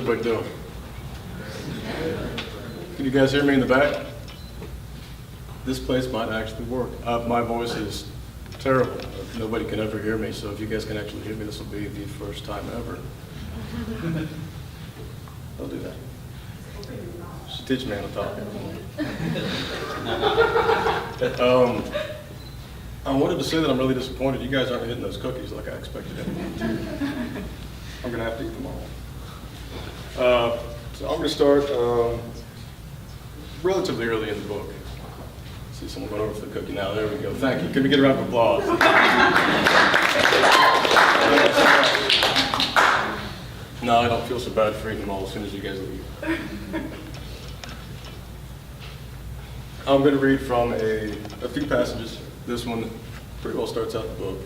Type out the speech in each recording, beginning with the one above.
everybody doing? Can you guys hear me in the back? This place might actually work. My voice is terrible. Nobody can ever hear me, so if you guys can actually hear me, this will be the first time ever. I'll do that. Should teach me how to talk. I wanted to say that I'm really disappointed. You guys aren't hitting those cookies like I expected everyone to. I'm going to have to eat them all. So I'm going to start relatively early in the book. See someone went over for the cookie now. There we go. Thank you. Can we get a round of applause? No, I don't feel so bad for eating them all as soon as you guys leave. I'm going to read from a few passages. This one pretty well starts out the book.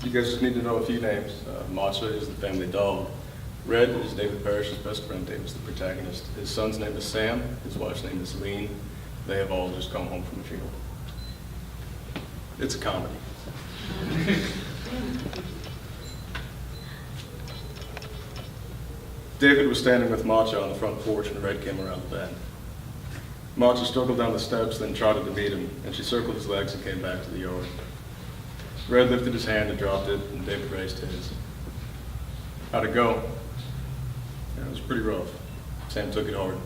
You guys just need to know a few names. Matcha is the family dog. Red is David Parrish's best friend. David's the protagonist. His son's name is Sam. His wife's name is Lean. They have all just come home from a funeral. It's a comedy. David was standing with Matcha on the front porch when Red came around the bend. Matcha struggled down the steps, then trotted to meet him, and she circled his legs and came back to the yard. Red lifted his hand and dropped it, and David raised his. How'd it go? Yeah, it was pretty rough. Sam took it hard.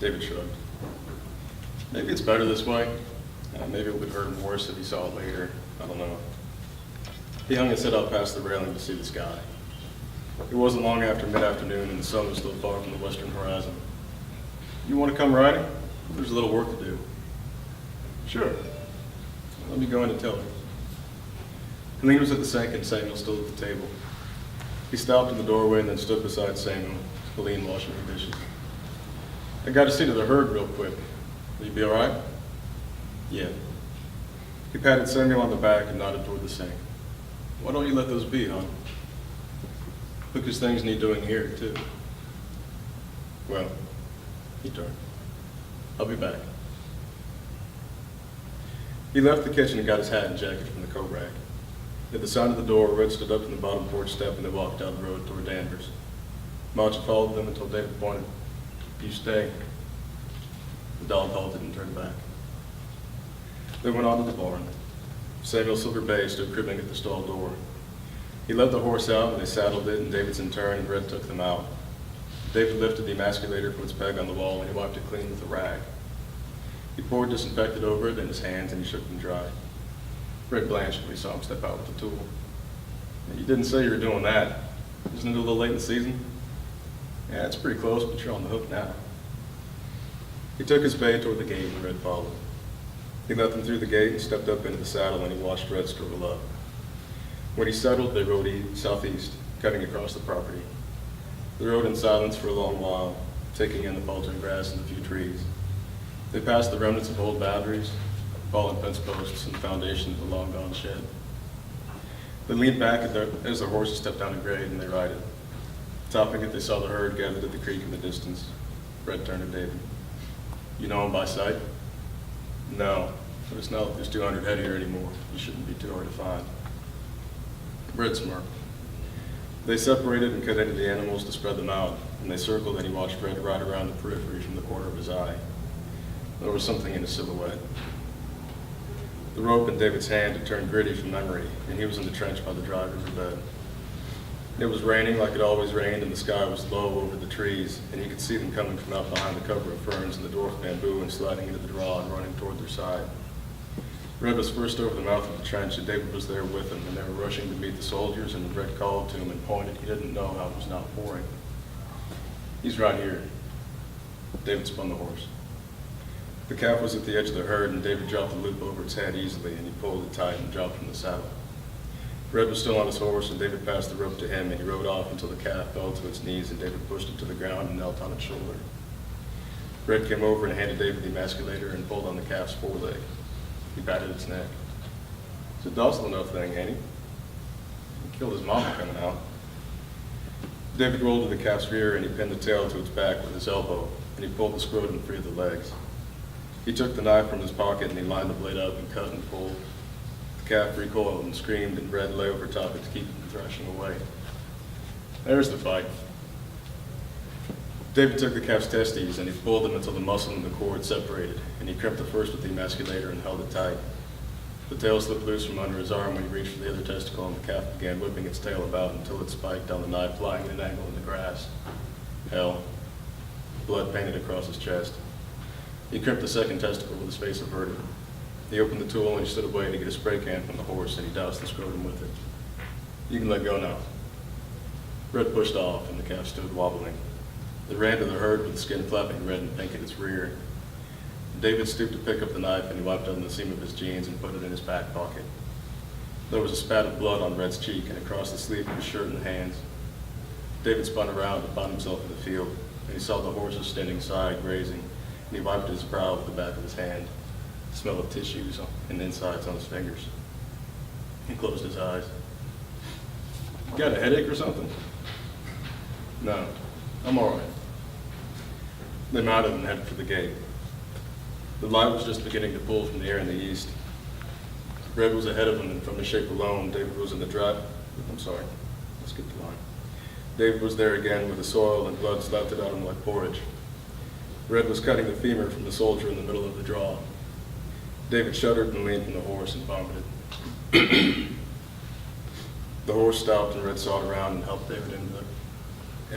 David shrugged. Maybe it's better this way. Maybe it would hurt him worse if he saw it later. I don't know. He hung his head up past the railing to see the sky. It wasn't long after mid-afternoon, and the sun was still far from the western horizon. You want to come riding? There's a little work to do. Sure. Let me go in and tell her. Helene was at the sink and Samuel still at the table. He stopped in the doorway and then stood beside Samuel, Helene washing her dishes. I got to see to the herd real quick. Will you be all right? Yeah. He patted Samuel on the back and nodded toward the sink. Why don't you let those be, hon? Because things need doing here, too. Well, he turned. I'll be back. He left the kitchen and got his hat and jacket from the coat rack. At the sound of the door, Red stood up on the bottom porch step and they walked down the road toward Danvers. Matcha followed them until David pointed. You stay. The dog halted and turned back. They went on to the barn. Samuel Silver Bay stood cribbing at the stall door. He led the horse out and they saddled it, and Davidson turned and Red took them out. David lifted the emasculator from its peg on the wall and he wiped it clean with a rag. He poured disinfectant over it in his hands and he shook them dry. Red blanched when he saw him step out with the tool. You didn't say you were doing that. Isn't it a little late in the season? Yeah, it's pretty close, but you're on the hook now. He took his bay toward the gate and Red followed. He let them through the gate and stepped up into the saddle and he watched Red struggle up. When he settled, they rode southeast, cutting across the property. They rode in silence for a long while, taking in the faltering grass and the few trees. They passed the remnants of old boundaries, fallen fence posts, and the foundation of the long-gone shed. They leaned back as their horses stepped down a grade and they righted. Topping it, they saw the herd gathered at the creek in the distance. Red turned to David. You know him by sight? No, but it's not like there's 200 head here anymore. You shouldn't be too hard to find. Red smirked. They separated and cut into the animals to spread them out, and they circled and he watched Red ride around the periphery from the corner of his eye. There was something in his silhouette. The rope in David's hand had turned gritty from memory, and he was in the trench by the dry river bed. It was raining like it always rained, and the sky was low over the trees, and he could see them coming from out behind the cover of ferns and the dwarf bamboo and sliding into the draw and running toward their side. Red was first over the mouth of the trench, and David was there with him, and they were rushing to meet the soldiers, and Red called to him and pointed. He didn't know how it was not pouring. He's right here. David spun the horse. The calf was at the edge of the herd, and David dropped the loop over its head easily, and he pulled it tight and dropped from the saddle. Red was still on his horse, and David passed the rope to him, and he rode off until the calf fell to its knees, and David pushed it to the ground and knelt on its shoulder. Red came over and handed David the emasculator and pulled on the calf's foreleg. He patted its neck. It's a docile enough thing, ain't he? He killed his mama coming out. David rolled to the calf's rear and he pinned the tail to its back with his elbow, and he pulled the scrotum free of the legs. He took the knife from his pocket and he lined the blade up and cut and pulled. The calf recoiled and screamed, and Red lay over top it to keep it from thrashing away. There's the fight. David took the calf's testes and he pulled them until the muscle and the cord separated, and he crimped the first with the emasculator and held it tight. The tail slipped loose from under his arm when he reached for the other testicle, and the calf began whipping its tail about until it spiked on the knife lying at an angle in the grass. Hell. Blood painted across his chest. He crimped the second testicle with his face averted. He opened the tool and he stood away to get a spray can from the horse, and he doused the scrotum with it. You can let go now. Red pushed off, and the calf stood wobbling. It ran to the herd with the skin flapping red and pink at its rear. David stooped to pick up the knife, and he wiped on the seam of his jeans and put it in his back pocket. There was a spat of blood on Red's cheek and across the sleeve of his shirt and hands. David spun around and found himself in the field, and he saw the horses standing aside, grazing, and he wiped his brow with the back of his hand, the smell of tissues and insides on his fingers. He closed his eyes. You got a headache or something? No, I'm all right. They mounted and headed for the gate. The light was just beginning to pull from the air in the east. Red was ahead of him, and from his shape alone, David was in the drive. I'm sorry, let's get the line. David was there again with the soil and blood splattered on him like porridge. Red was cutting the femur from the soldier in the middle of the draw. David shuddered and leaned from the horse and vomited. The horse stopped, and Red sawed around and helped David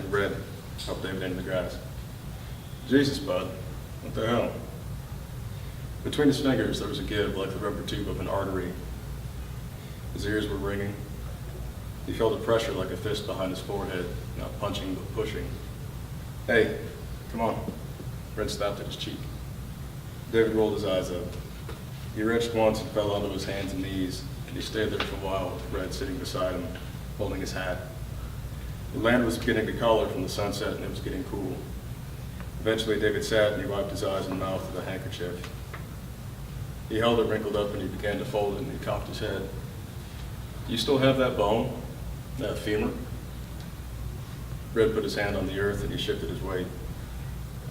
Red helped David into the grass. Jesus, bud, what the hell? Between his fingers, there was a give like the rubber tube of an artery. His ears were ringing. He felt a pressure like a fist behind his forehead, not punching but pushing. Hey, come on. Red snapped at his cheek. David rolled his eyes up. He retched once and fell onto his hands and knees, and he stayed there for a while with Red sitting beside him, holding his hat. The land was beginning to color from the sunset, and it was getting cool. Eventually, David sat and he wiped his eyes and mouth with a handkerchief. He held it wrinkled up and he began to fold it, and he cocked his head. Do you still have that bone? That femur? Red put his hand on the earth and he shifted his weight.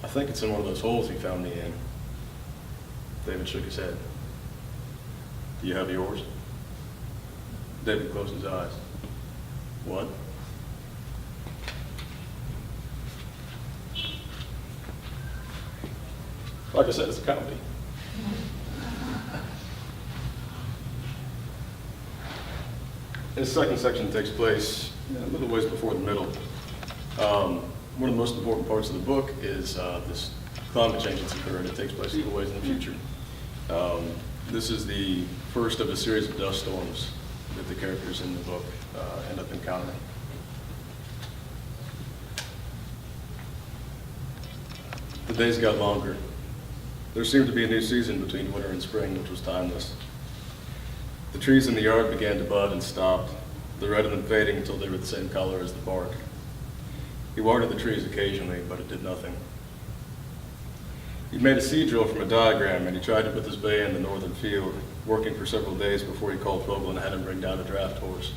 I think it's in one of those holes he found me in. David shook his head. Do you have yours? David closed his eyes. What? Like I said, it's a comedy. This second section takes place a little ways before the middle. One of the most important parts of the book is this climate change that's occurring. It takes place a little ways in the future. This is the first of a series of dust storms that the characters in the book end up encountering. The days got longer. There seemed to be a new season between winter and spring, which was timeless. The trees in the yard began to bud and stopped, the red of them fading until they were the same color as the bark. He watered the trees occasionally, but it did nothing. He made a seed drill from a diagram, and he tried it with his bay in the northern field, working for several days before he called Vogel and had him bring down a draft horse.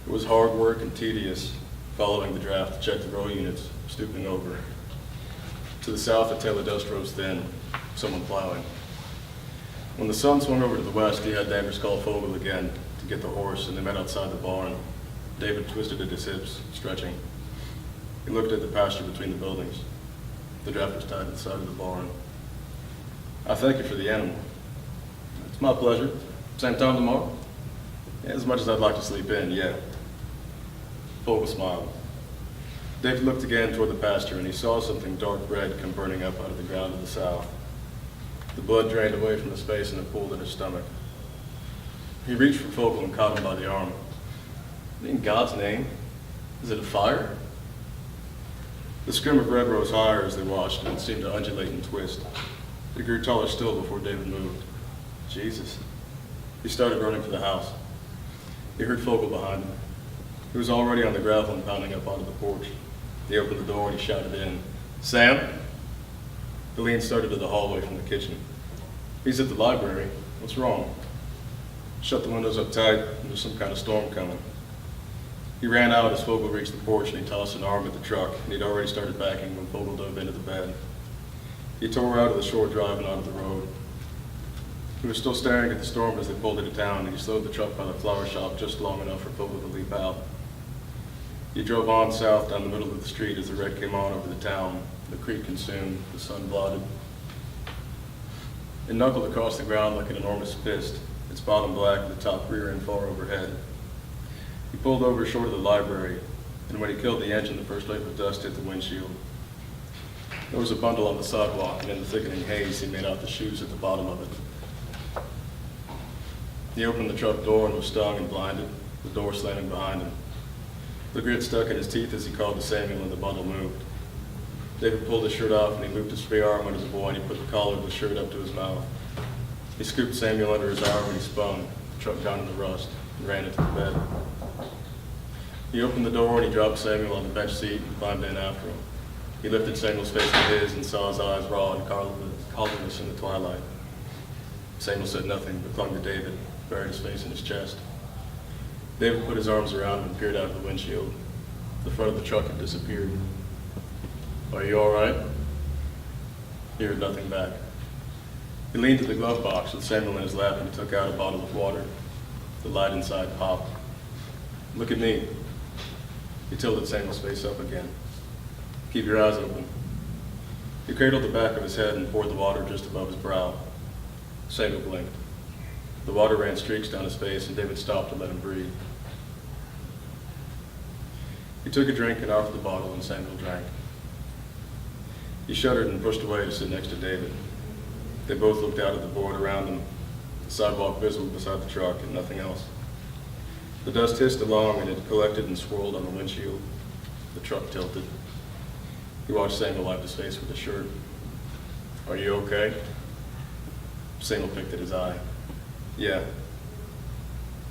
It was hard work and tedious, following the draft to check the row units, stooping over. To the south, a tail of dust rose thin, someone plowing. When the sun swung over to the west, he had Danvers call Vogel again to get the horse, and they met outside the barn. David twisted at his hips, stretching. He looked at the pasture between the buildings. The draft was tied to the side of the barn. I thank you for the animal. It's my pleasure. Same time tomorrow? Yeah, as much as I'd like to sleep in, yeah. Vogel smiled. David looked again toward the pasture, and he saw something dark red come burning up out of the ground to the south. The blood drained away from his face and it pooled in his stomach. He reached for Vogel and caught him by the arm. In God's name, is it a fire? The scrim of red rose higher as they watched, and it seemed to undulate and twist. It grew taller still before David moved. Jesus. He started running for the house. He heard Vogel behind him. He was already on the gravel and pounding up onto the porch. He opened the door and he shouted in, Sam? Helene started to the hallway from the kitchen. He's at the library. What's wrong? Shut the windows up tight. There's some kind of storm coming. He ran out as Vogel reached the porch, and he tossed an arm at the truck, and he'd already started backing when Vogel dove into the bed. He tore out of the short drive and onto the road. He was still staring at the storm as they pulled into town, and he slowed the truck by the flower shop just long enough for Vogel to leap out. He drove on south down the middle of the street as the wreck came on over the town, the creek consumed, the sun blotted. It knuckled across the ground like an enormous fist, its bottom black with the top rear end far overhead. He pulled over short of the library, and when he killed the engine, the first wave of dust hit the windshield. There was a bundle on the sidewalk, and in the thickening haze, he made out the shoes at the bottom of it. He opened the truck door and was stung and blinded, the door slamming behind him. The grit stuck in his teeth as he called to Samuel, and the bundle moved. David pulled his shirt off, and he looped his free arm under the boy, and he put the collar of the shirt up to his mouth. He scooped Samuel under his arm, and he spun, the truck down in the rust, and ran into the bed. He opened the door, and he dropped Samuel on the bench seat and climbed in after him. He lifted Samuel's face to his and saw his eyes raw and colorless in the twilight. Samuel said nothing, but clung to David, buried his face in his chest. David put his arms around him and peered out of the windshield. The front of the truck had disappeared. "Are you all right?" He heard nothing back. He leaned to the glove box with Samuel in his lap and he took out a bottle of water. The light inside popped. "Look at me." He tilted Samuel's face up again. "Keep your eyes open." He cradled the back of his head and poured the water just above his brow. Samuel blinked. The water ran streaks down his face, and David stopped to let him breathe. He took a drink and offered the bottle, and Samuel drank. He shuddered and pushed away to sit next to David. They both looked out at the board around them, the sidewalk visible beside the truck, and nothing else. The dust hissed along, and it collected and swirled on the windshield. The truck tilted. He watched Samuel wipe his face with his shirt. "Are you okay?" Samuel picked at his eye. "Yeah."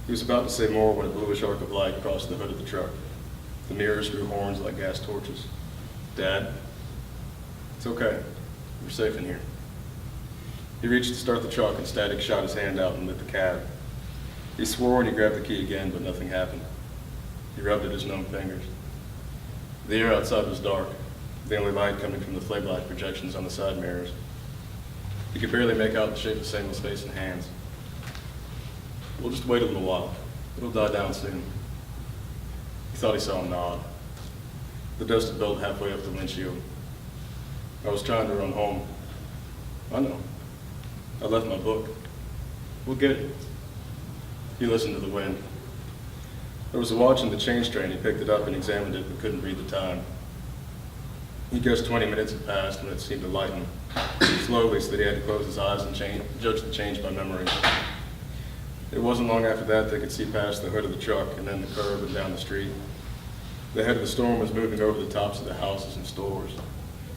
He was about to say more when a bluish arc of light crossed the hood of the truck. The mirrors grew horns like gas torches. "Dad?" "It's okay. We're safe in here." He reached to start the truck, and Static shot his hand out and lit the cab. He swore and he grabbed the key again, but nothing happened. He rubbed at his numb fingers. The air outside was dark, the only light coming from the floodlight projections on the side mirrors. He could barely make out the shape of Samuel's face and hands. "We'll just wait a little while. It'll die down soon." He thought he saw him nod. The dust had built halfway up the windshield. "I was trying to run home." "I know. I left my book. We'll get it." He listened to the wind. There was a watch in the change train. He picked it up and examined it, but couldn't read the time. He guessed 20 minutes had passed when it seemed to lighten, slowly, so that he had to close his eyes and judge the change by memory. It wasn't long after that they could see past the hood of the truck and then the curb and down the street. The head of the storm was moving over the tops of the houses and stores.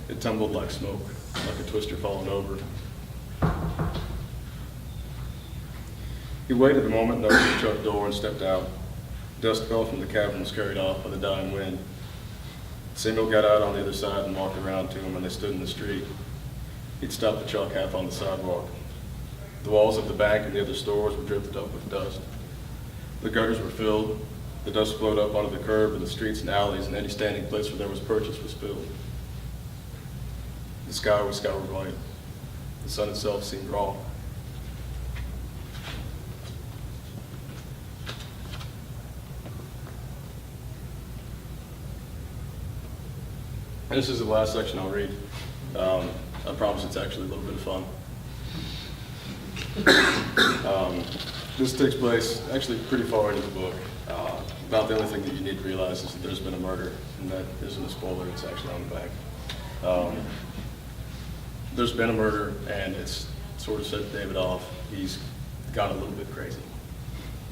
It tumbled like smoke, like a twister falling over. He waited a moment and opened the truck door and stepped out. Dust fell from the cab and was carried off by the dying wind. Samuel got out on the other side and walked around to him, and they stood in the street. He'd stopped the truck half on the sidewalk. The walls of the bank and the other stores were drifted up with dust. The gutters were filled. The dust flowed up onto the curb, and the streets and alleys, and any standing place where there was purchase was filled. The sky was scoured white. The sun itself seemed raw. And this is the last section I'll read. I promise it's actually a little bit of fun. This takes place actually pretty far into the book. About the only thing that you need to realize is that there's been a murder, and that isn't a spoiler, it's actually on the back. There's been a murder, and it's sort of set David off. He's got a little bit crazy.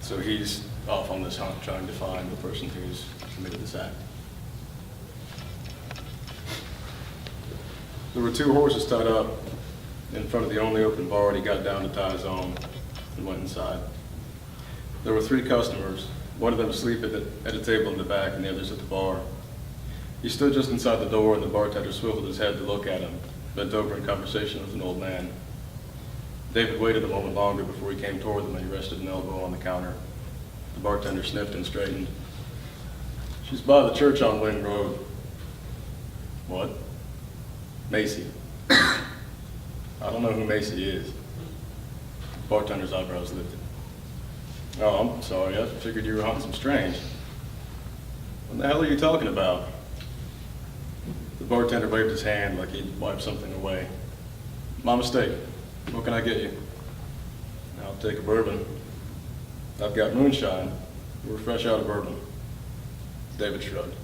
So he's off on this hunt trying to find the person who's committed this act. There were 2 horses tied up in front of the only open bar, and he got down to tie his own and went inside. There were 3 customers, one of them asleep at a table in the back and the others at the bar. He stood just inside the door, and the bartender swiveled his head to look at him, bent over in conversation with an old man. David waited a moment longer before he came toward them, and he rested an elbow on the counter. The bartender sniffed and straightened. "She's by the church on Lynn Road." "What?" "Macy." "I don't know who Macy is." The bartender's eyebrows lifted. "Oh, I'm sorry. I figured you were hunting some strange." What the hell are you talking about? The bartender waved his hand like he'd wipe something away. My mistake. What can I get you? I'll take a bourbon. I've got moonshine. We're fresh out of bourbon. David shrugged.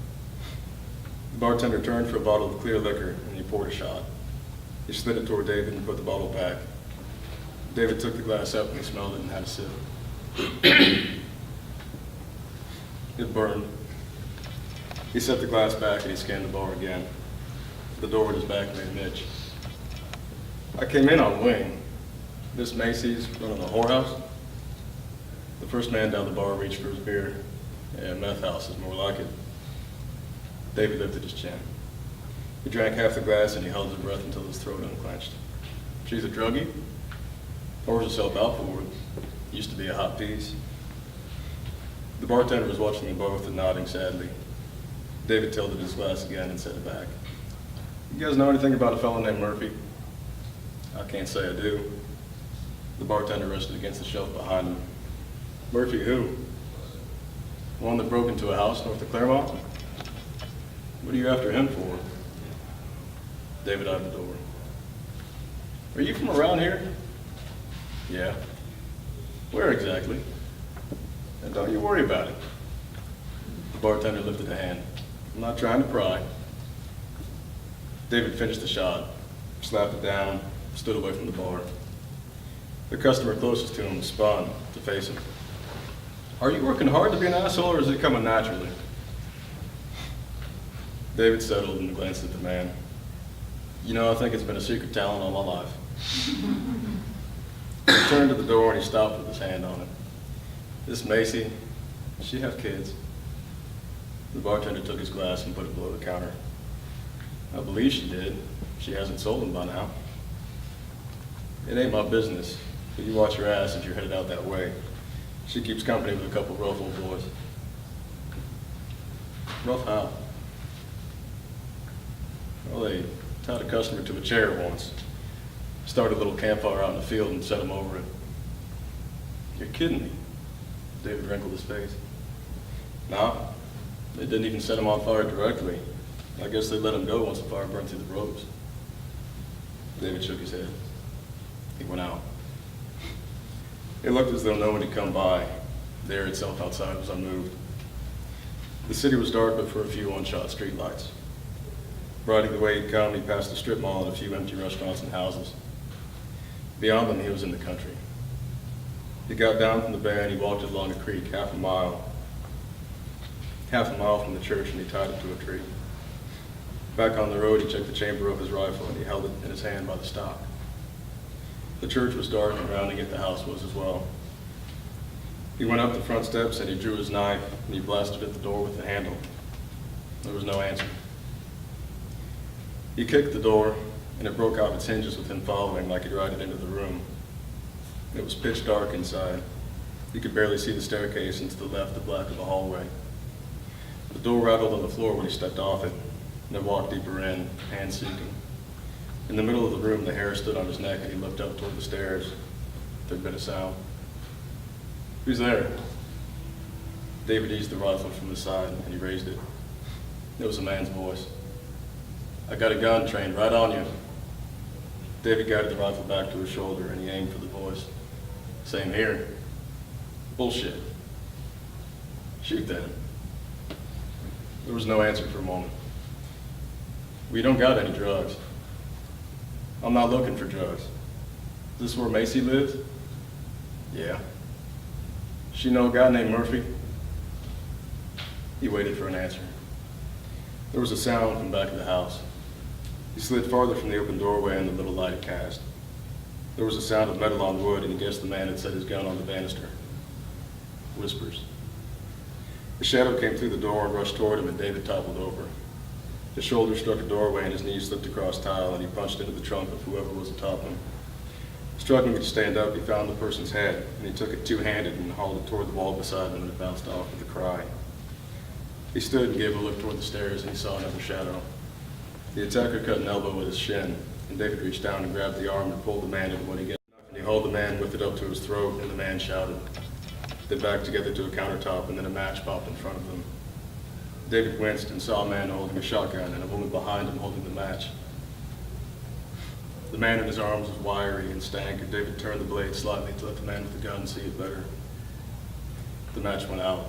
The bartender turned for a bottle of clear liquor and he poured a shot. He slid it toward David and put the bottle back. David took the glass up and he smelled it and had a sip. It burned. He set the glass back and he scanned the bar again. The door at his back made an itch. I came in on wing. This Macy's running a whorehouse? The first man down the bar reached for his beer. Yeah, meth house is more like it. David lifted his chin. He drank half the glass and he held his breath until his throat unclenched. She's a druggie? Pours herself out for it. Used to be a hot piece. The bartender was watching them both and nodding sadly. David tilted his glass again and set it back. You guys know anything about a fellow named Murphy? I can't say I do. The bartender rested against the shelf behind him. Murphy who? One that broke into a house north of Claremont? What are you after him for? David eyed the door. Are you from around here? Yeah. Where exactly? And don't you worry about it. The bartender lifted a hand. I'm not trying to pry. David finished the shot, slapped it down, stood away from the bar. The customer closest to him spun to face him. Are you working hard to be an asshole or is it coming naturally? David settled and glanced at the man. You know, I think it's been a secret talent all my life. He turned to the door and he stopped with his hand on it. This Macy, does she have kids? The bartender took his glass and put it below the counter. I believe she did. She hasn't sold them by now. It ain't my business, but you watch your ass if you're headed out that way. She keeps company with a couple rough old boys. Rough how? Well, they tied a customer to a chair once. Started a little campfire out in the field and set him over it. You're kidding me? David wrinkled his face. Nah, they didn't even set him on fire directly. I guess they let him go once the fire burned through the ropes. David shook his head. He went out. It looked as though no one had come by. The air itself outside was unmoved. The city was dark but for a few unshot streetlights. Riding the way he'd come, he passed a strip mall and a few empty restaurants and houses. Beyond them, he was in the country. He got down from the bay and he walked along a creek half a mile from the church, and he tied it to a tree. Back on the road, he checked the chamber of his rifle and he held it in his hand by the stock. The church was dark and rounding it the house was as well. He went up the front steps and he drew his knife and he blasted at the door with the handle. There was no answer. He kicked the door and it broke off its hinges with him following like he'd ride it into the room. It was pitch dark inside. He could barely see the staircase, and to the left the black of the hallway. The door rattled on the floor when he stepped off it, and then walked deeper in, hands seeking. In the middle of the room, the hair stood on his neck, and he looked up toward the stairs. There'd been a sound. Who's there? David eased the rifle from his side, and he raised it. It was a man's voice. I got a gun trained right on you. David guided the rifle back to his shoulder, and he aimed for the voice. Same here. Bullshit. Shoot then. There was no answer for a moment. We don't got any drugs. I'm not looking for drugs. Is this where Macy lives? Yeah. She know a guy named Murphy? He waited for an answer. There was a sound from back of the house. He slid farther from the open doorway and the little light it cast. There was a sound of metal on wood, and he guessed the man had set his gun on the banister. Whispers. A shadow came through the door and rushed toward him, and David toppled over. His shoulder struck a doorway, and his knees slipped across tile, and he punched into the trunk of whoever was atop him. Struggling to stand up, he found the person's head, and he took it two-handed and hauled it toward the wall beside him, and it bounced off with a cry. He stood and gave a look toward the stairs, and he saw another shadow. The attacker cut an elbow with his shin, and David reached down and grabbed the arm and pulled the man into what he got. And he hauled the man with it up to his throat, and the man shouted. They backed together to a countertop, and then a match popped in front of them. David winced and saw a man holding a shotgun and a woman behind him holding the match. The man in his arms was wiry and stank, and David turned the blade slightly to let the man with the gun see it better. The match went out,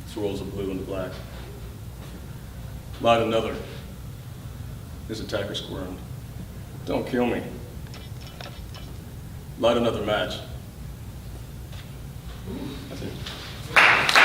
swirls of blue and black. Light another. His attacker squirmed. Don't kill me. Light another match. That's it.